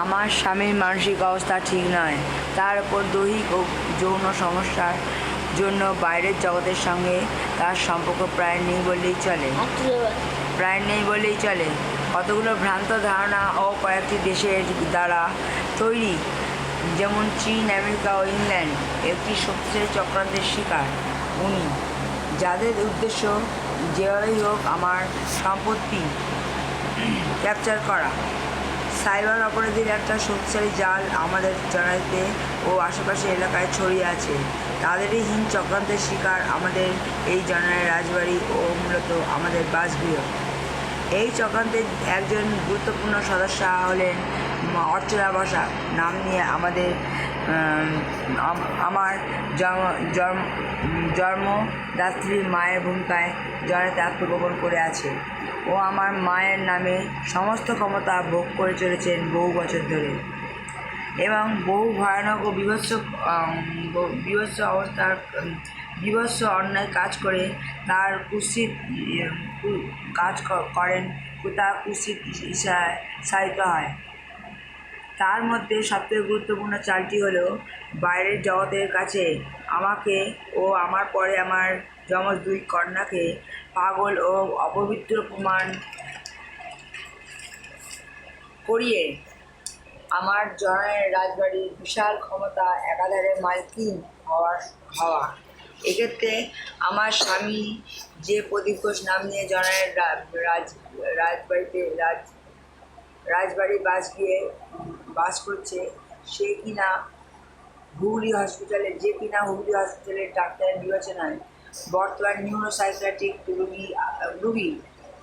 আমার স্বামীর মানসিক অবস্থা ঠিক নয়, তার উপর দৈহিক ও যৌন সমস্যার জন্য বাইরের জগতের সঙ্গে তার সম্পর্ক প্রায় নেই বললেই চলে। কতগুলো ভ্রান্ত ধারণা ও কয়েকটি দেশের দ্বারা তৈরি, যেমন চীন, আমেরিকা ও ইংল্যান্ড, একটি শক্তিশালী চক্রান্তের শিকার উনি, যাদের উদ্দেশ্য যেভাবেই হোক আমার সম্পত্তি ক্যাপচার করা। সাইবার অপরাধীর একটা শক্তিশালী জাল আমাদের জনাইতে ও আশেপাশের এলাকায় ছড়িয়ে আছে। তাদেরই হীন চক্রান্তের শিকার আমাদের এই জনায়ের রাজবাড়ি ও মূলত আমাদের বাসগৃহ। এই চক্রান্তের একজন গুরুত্বপূর্ণ সদস্য হলেন অর্চনা বসাক নাম নিয়ে আমার জন্মদাত্রীর মায়ের ভূমিকায় জনাতে আত্মগোপন করে আছে। ও আমার মায়ের নামে সমস্ত ক্ষমতা ভোগ করে চলেছেন বহু বছর ধরে, এবং বহু ভয়ানক ও বিভৎস অন্যায় কাজ করে তার কুৎসিত সাহিত হয়। তার মধ্যে সবথেকে গুরুত্বপূর্ণ চালটি হলো বাইরের জগতের কাছে আমাকে ও আমার পরে আমার যমজ দুই কন্যাকে পাগল ও অপবিত্র প্রমাণ করিয়ে আমার জনায়ের রাজবাড়ির বিশাল ক্ষমতা একাধারে মালকিন হওয়া। এক্ষেত্রে আমার স্বামী যে প্রদীপ ঘোষ নাম নিয়ে জনায়ের রাজবাড়ি বাস করছে, সে কিনা হুগলি হসপিটালের ডাক্তারের বিবেচনায় বর্তমান নিউরোসাইকিয়াট্রিক রুগী,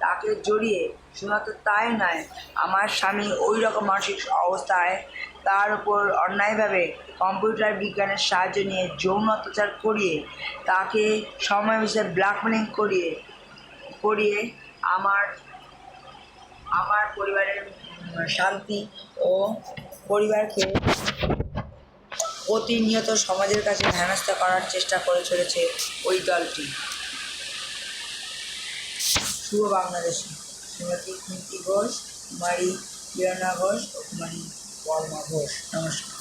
তাকে জড়িয়ে শুধুমাত্র তাই নয়, আমার স্বামী ওই রকম মানসিক অবস্থায় তার উপর অন্যায়ভাবে কম্পিউটার বিজ্ঞানের সাহায্য নিয়ে যৌন অত্যাচার করিয়ে তাকে সময় হিসেবে ব্ল্যাকমেলিং করিয়ে আমার পরিবারের শান্তি ও পরিবারকে প্রতিনিয়ত সমাজের কাছে হেনস্থা করার চেষ্টা করে চলেছে ওই দলটি। শুভ বাংলাদেশী শ্রীমতী কুন্তী ঘোষ, কুমারী প্রেরণা ঘোষ ও কুমারী বর্মা ঘোষ। নমস্কার।